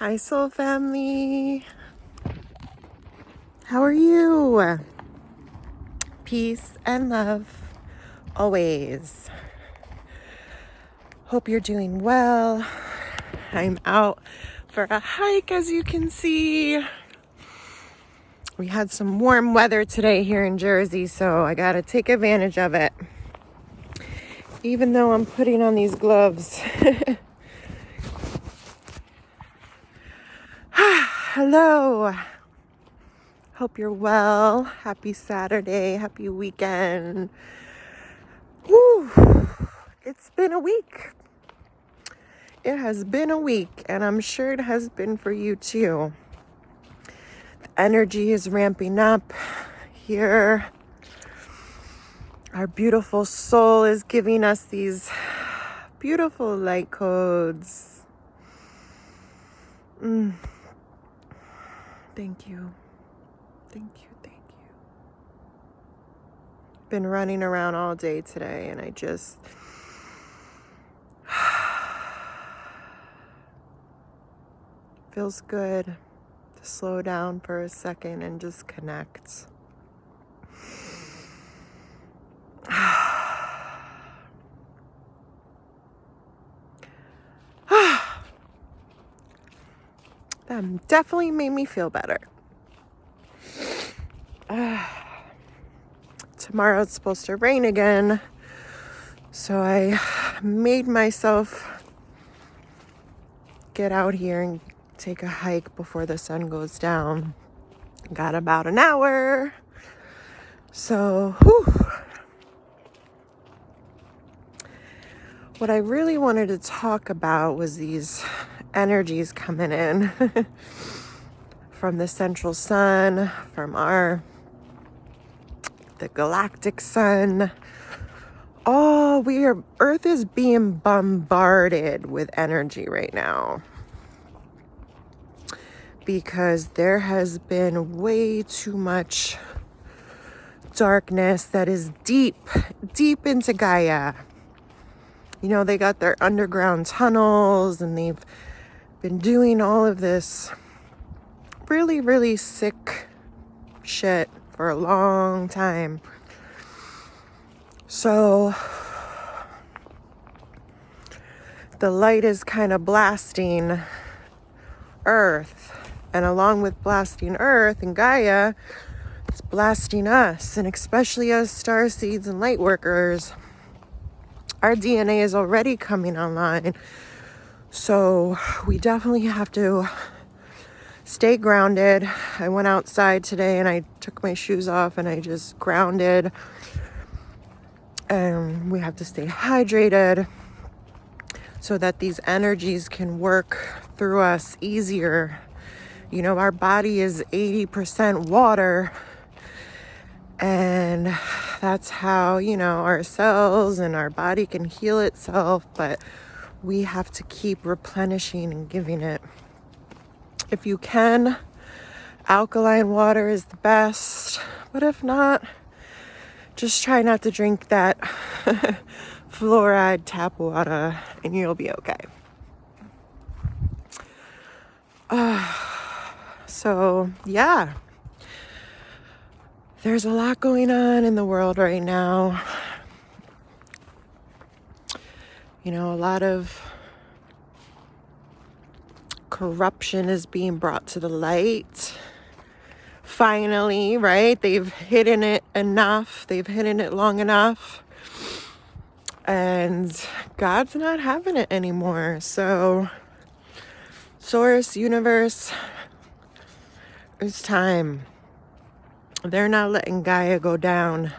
Hi, soul family. How are you? Peace and love always. Hope you're doing well. I'm out for a hike, as you can see. We had some warm weather today here in Jersey, so I gotta take advantage of it. Even though I'm putting on these gloves. Hello. Hope you're well. Happy Saturday. Happy weekend. Woo. It's been a week. It has been a week, and I'm sure it has been for you too. The energy is ramping up here. Our beautiful soul is giving us these beautiful light codes. Thank you. Thank you. Thank you. Been running around all day today, and I just feels good to slow down for a second and just connect. That definitely made me feel better. Tomorrow it's supposed to rain again, so I made myself get out here and take a hike before the sun goes down. Got about an hour, so What I really wanted to talk about was these energies coming in from the central sun, from the galactic sun. Earth is being bombarded with energy right now because there has been way too much darkness that is deep into Gaia. You know, they got their underground tunnels and they've been doing all of this really, really sick shit for a long time. So the light is kind of blasting Earth. And along with blasting Earth and Gaia, it's blasting us. And especially us starseeds and light workers. Our DNA is already coming online. So we definitely have to stay grounded. I went outside today and I took my shoes off and I just grounded. And we have to stay hydrated so that these energies can work through us easier. You know, our body is 80% water. And that's how, you know, our cells and our body can heal itself, but we have to keep replenishing and giving it. If you can, alkaline water is the best, but if not, just try not to drink that fluoride tap water and you'll be okay. So, yeah. There's a lot going on in the world right now. You know, a lot of corruption is being brought to the light. Finally, right? They've hidden it enough. They've hidden it long enough. And God's not having it anymore. So, Source, universe, it's time. They're not letting Gaia go down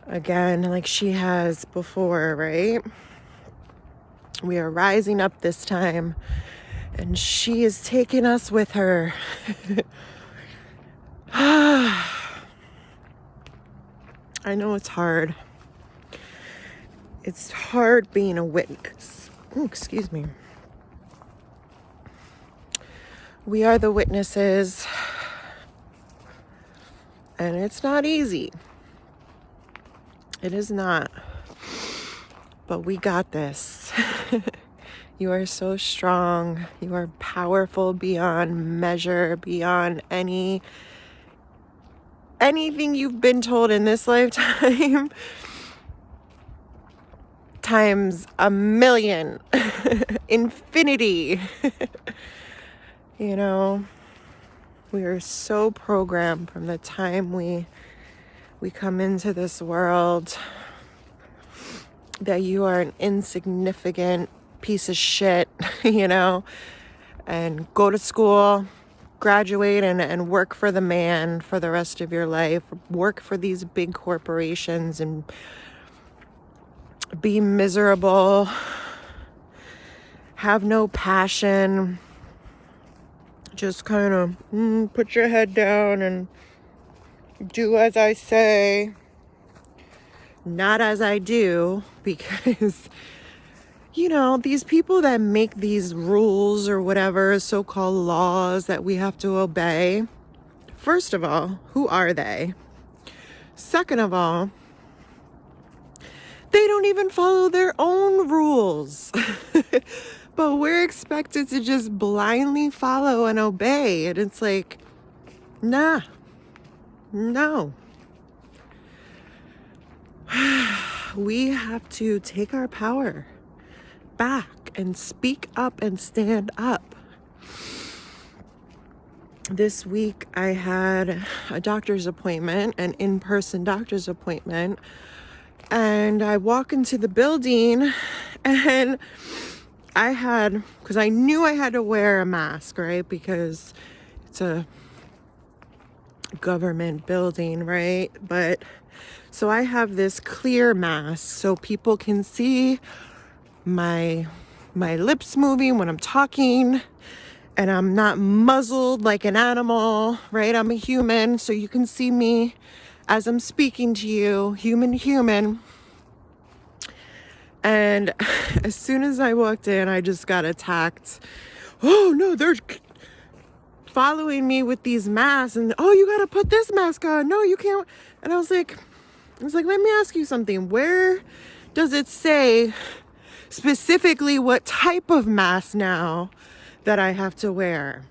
again like she has before, right? We are rising up this time, and she is taking us with her. I know it's hard. It's hard being a witness. Oh, excuse me. We are the witnesses. And it's not easy. It is not. But we got this. You are so strong. You are powerful beyond measure, beyond anything you've been told in this lifetime times a million, infinity. You know, we are so programmed from the time we come into this world that you are an insignificant piece of shit, you know, and go to school, graduate, and work for the man for the rest of your life, work for these big corporations and be miserable, have no passion, just kind of put your head down and do as I say, not as I do, because you know, these people that make these rules or whatever, so-called laws that we have to obey, first of all, who are they? Second of all, they don't even follow their own rules. But we're expected to just blindly follow and obey. And it's like, nah, no. We have to take our power back and speak up and stand up. This week I had a doctor's appointment, an in-person doctor's appointment, and I walk into the building and because I knew I had to wear a mask, right? Because it's a government building, right? But so I have this clear mask so people can see my lips moving when I'm talking, and I'm not muzzled like an animal, right? I'm a human, so you can see me as I'm speaking to you, human to human. And as soon as I walked in, I just got attacked. Oh no, they're following me with these masks, and oh, you gotta put this mask on. No, you can't. And I was like, let me ask you something. Where does it say specifically what type of mask now that I have to wear?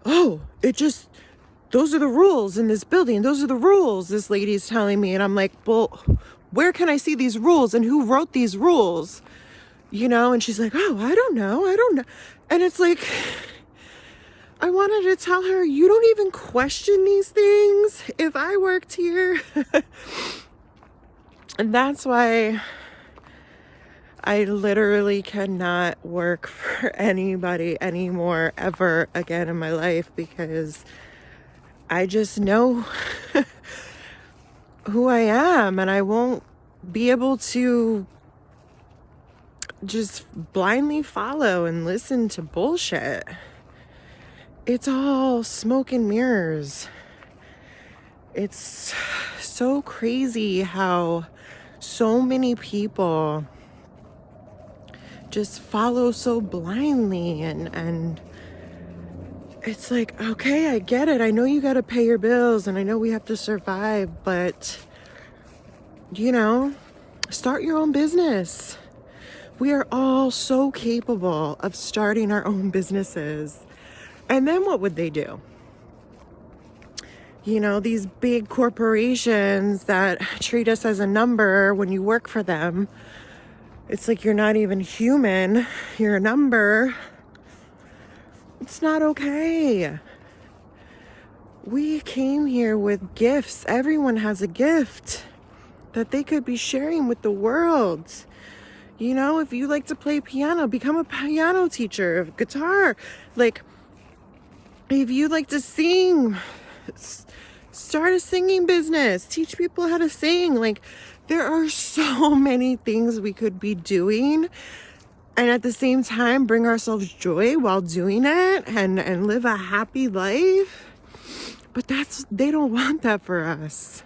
Oh, those are the rules in this building. Those are the rules, this lady's telling me. And I'm like, well, where can I see these rules and who wrote these rules? You know, and she's like, oh, I don't know. And it's like, I wanted to tell her, you don't even question these things. If I worked here. And that's why I literally cannot work for anybody anymore ever again in my life, because I just know who I am, and I won't be able to just blindly follow and listen to bullshit. It's all smoke and mirrors. It's so crazy how so many people just follow so blindly, and it's like, okay, I get it. I know you got to pay your bills, and I know we have to survive, but you know, start your own business. We are all so capable of starting our own businesses. And then what would they do? You know, these big corporations that treat us as a number when you work for them. It's like you're not even human. You're a number. It's not okay. We came here with gifts. Everyone has a gift that they could be sharing with the world. You know, if you like to play piano, become a piano teacher, guitar. Like, if you like to sing, start a singing business, teach people how to sing. Like, there are so many things we could be doing, and at the same time bring ourselves joy while doing it, and live a happy life. But they don't want that for us.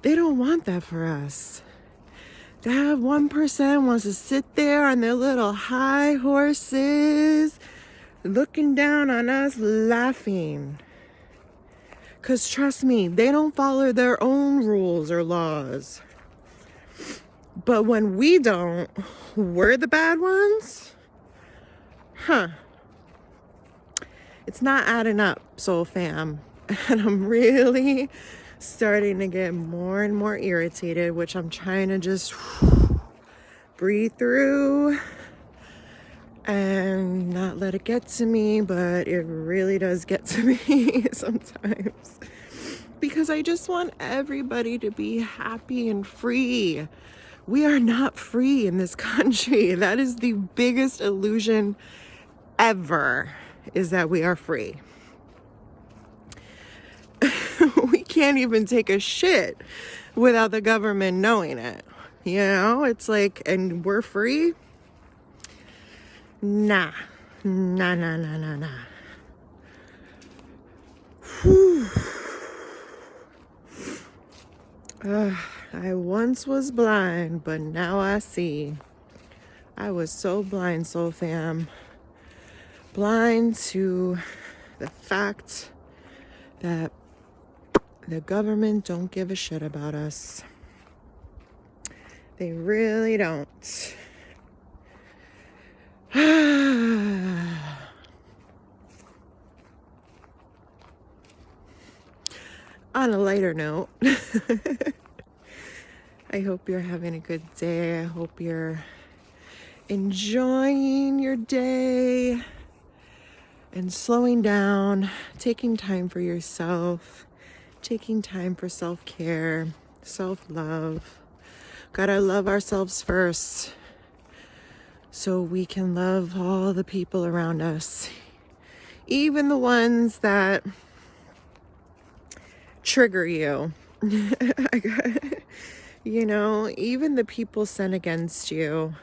They don't want that for us. That 1% wants to sit there on their little high horses, looking down on us, laughing. Because trust me, they don't follow their own rules or laws. But when we don't, we're the bad ones? Huh. It's not adding up, soul fam. And I'm really starting to get more and more irritated, which I'm trying to just breathe through and not let it get to me, but it really does get to me sometimes. Because I just want everybody to be happy and free. We are not free in this country. That is the biggest illusion ever, is that we are free. We can't even take a shit without the government knowing it. You know, it's like, and we're free? Nah. Nah, nah, nah, nah, nah. Whew. I once was blind, but now I see. I was so blind, soul fam. Blind to the fact that the government don't give a shit about us. They really don't. On a lighter note, I hope you're having a good day. I hope you're enjoying your day and slowing down, taking time for yourself, taking time for self-care, self-love. Gotta love ourselves first so we can love all the people around us, even the ones that trigger you. You know, even the people sent against you,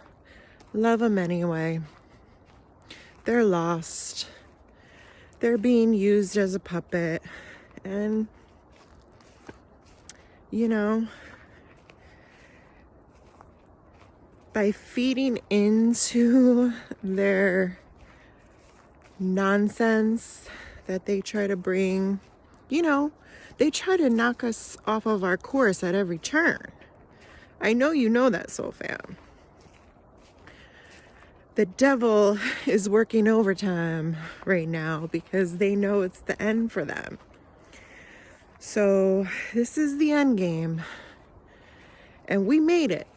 love them anyway. They're lost. They're being used as a puppet. And, you know, by feeding into their nonsense that they try to bring, you know, they try to knock us off of our course at every turn. I know you know that, soul fam. The devil is working overtime right now because they know it's the end for them. So this is the end game. And we made it.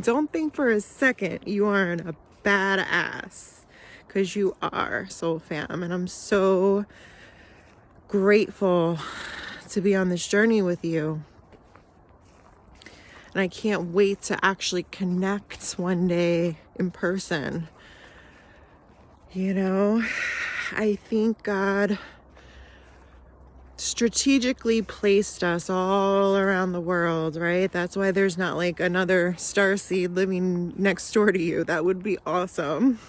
Don't think for a second you aren't a badass, because you are, soul fam. And I'm so grateful to be on this journey with you. And I can't wait to actually connect one day in person. You know, I think God strategically placed us all around the world, right? That's why there's not like another starseed living next door to you. That would be awesome.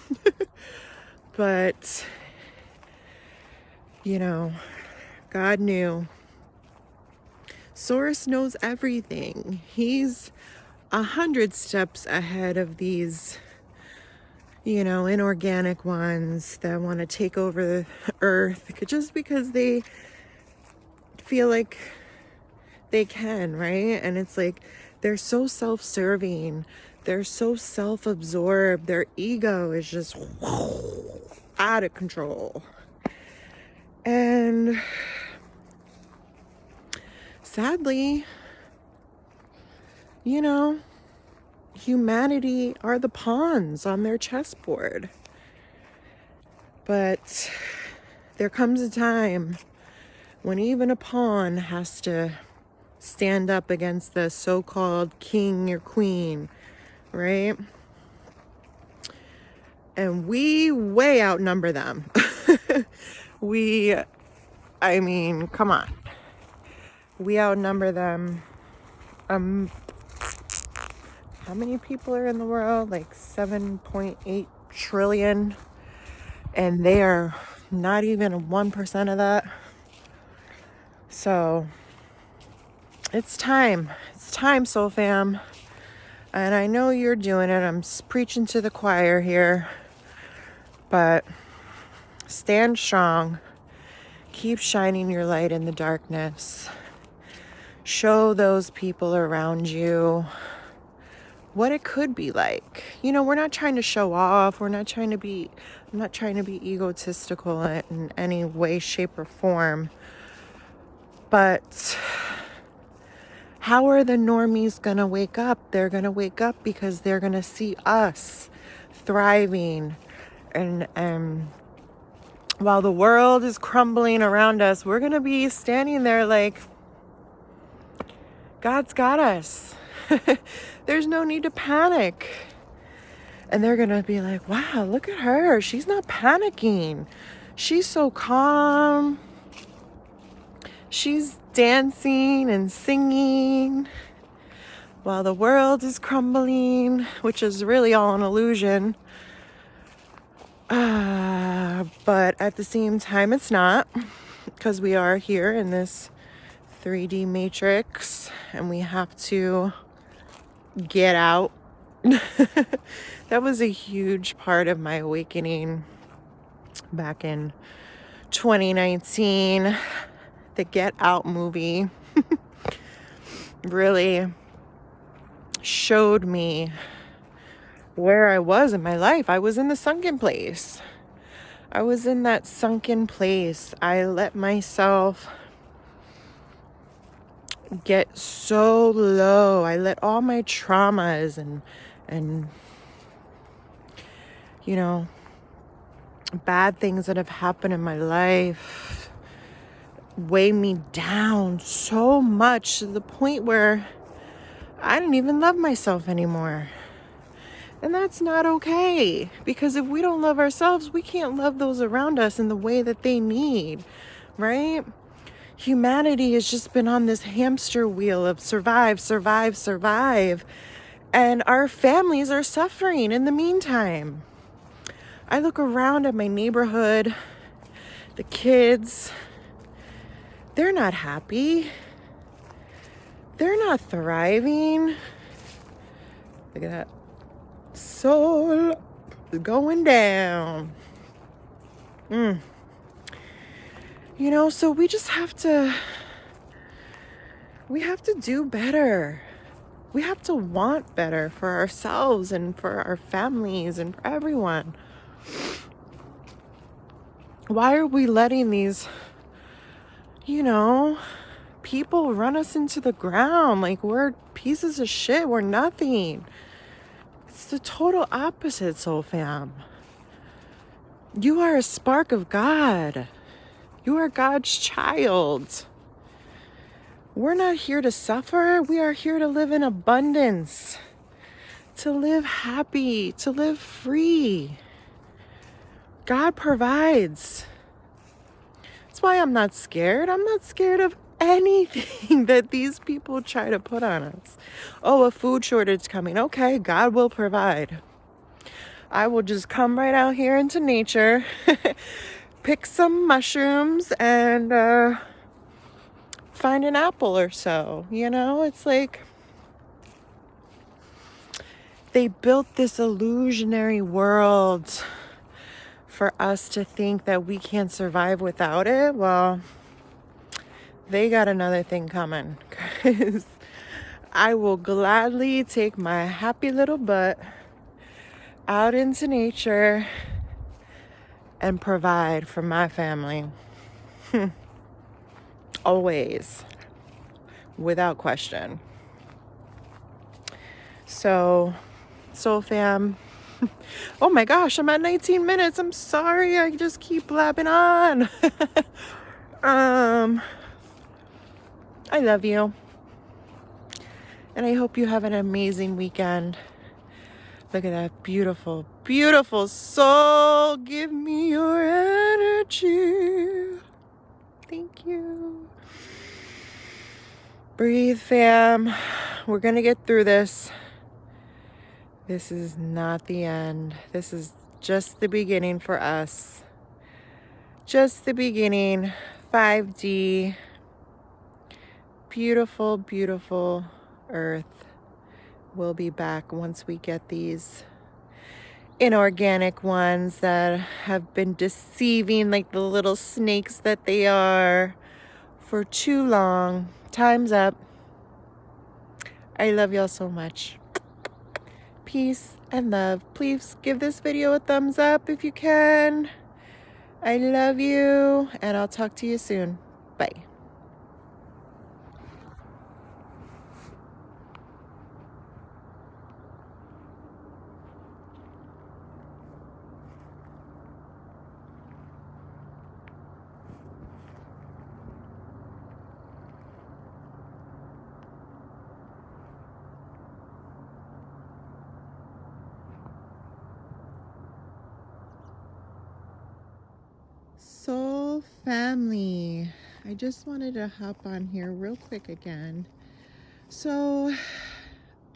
But, you know, God knew. Source knows everything. He's 100 steps ahead of these, you know, inorganic ones that want to take over the earth just because they feel like they can, right? And it's like they're so self-serving, they're so self-absorbed, their ego is just out of control. And sadly, you know, humanity are the pawns on their chessboard. But there comes a time when even a pawn has to stand up against the so-called king or queen, right? And we way outnumber them. I mean, come on. We outnumber them. How many people are in the world? Like 7.8 trillion. And they are not even 1% of that. So it's time. It's time, soul fam. And I know you're doing it. I'm preaching to the choir here. But stand strong. Keep shining your light in the darkness. Show those people around you what it could be like. You know, we're not trying to show off. I'm not trying to be egotistical in any way, shape, or form. But how are the normies going to wake up? They're going to wake up because they're going to see us thriving. And while the world is crumbling around us, we're going to be standing there like, God's got us. There's no need to panic. And they're going to be like, wow, look at her. She's not panicking. She's so calm. She's dancing and singing while the world is crumbling, which is really all an illusion. But at the same time, it's not, because we are here in this 3D matrix and we have to get out. That was a huge part of my awakening back in 2019. The Get Out movie really showed me where I was in my life. I was in the sunken place. I was in that sunken place. I let myself get so low. I let all my traumas and you know, bad things that have happened in my life weigh me down so much to the point where I didn't even love myself anymore. And that's not okay, because if we don't love ourselves, we can't love those around us in the way that they need, right? Humanity has just been on this hamster wheel of survive, survive, survive. And our families are suffering in the meantime. I look around at my neighborhood, the kids, they're not happy. They're not thriving. Look at that. Soul going down. You know, so we just have to do better. We have to want better for ourselves and for our families and for everyone. Why are we letting these, people run us into the ground like we're pieces of shit? We're nothing. It's the total opposite, soul fam. You are a spark of God. You are God's child. We're not here to suffer. We are here to live in abundance, to live happy, to live free. God provides. That's why I'm not scared. I'm not scared of anything that these people try to put on us. Oh, a food shortage coming. Okay, God will provide. I will just come right out here into nature, pick some mushrooms, and find an apple or so. It's like they built this illusionary world for us to think that we can't survive without it. Well, they got another thing coming, because I will gladly take my happy little butt out into nature and provide for my family. Always, without question. So, soul fam, oh my gosh, I'm at 19 minutes. I'm sorry, I just keep blabbing on. I love you. And I hope you have an amazing weekend. Look at that beautiful, beautiful soul. Give me your energy. Thank you. Breathe, fam. We're going to get through this. This is not the end. This is just the beginning for us. Just the beginning. 5D. Beautiful, beautiful earth. We'll be back once we get these inorganic ones that have been deceiving like the little snakes that they are for too long. Time's up. I love y'all so much. peace, and love. Please give this video a thumbs up if you can. I love you, and I'll talk to you soon. Bye. Soul family, I just wanted to hop on here real quick again. So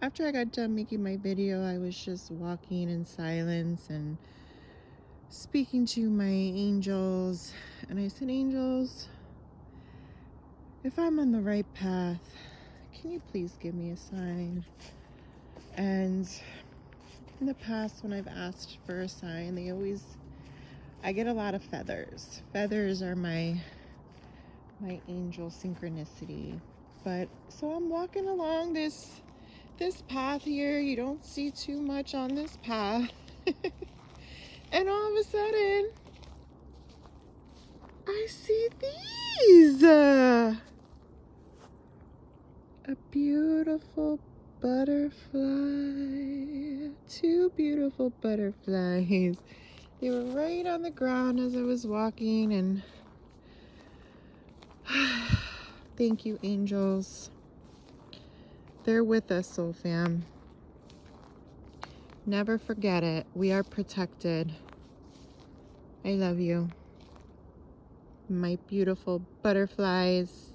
after I got done making my video, I was just walking in silence and speaking to my angels, and I said, angels, if I'm on the right path, can you please give me a sign? And in the past, when I've asked for a sign, I get a lot of feathers. Feathers are my angel synchronicity. But so I'm walking along this path here. You don't see too much on this path. And all of a sudden, I see these. A beautiful butterfly. Two beautiful butterflies. They were right on the ground as I was walking, and thank you, angels. They're with us, soul fam. Never forget it. We are protected. I love you. My beautiful butterflies.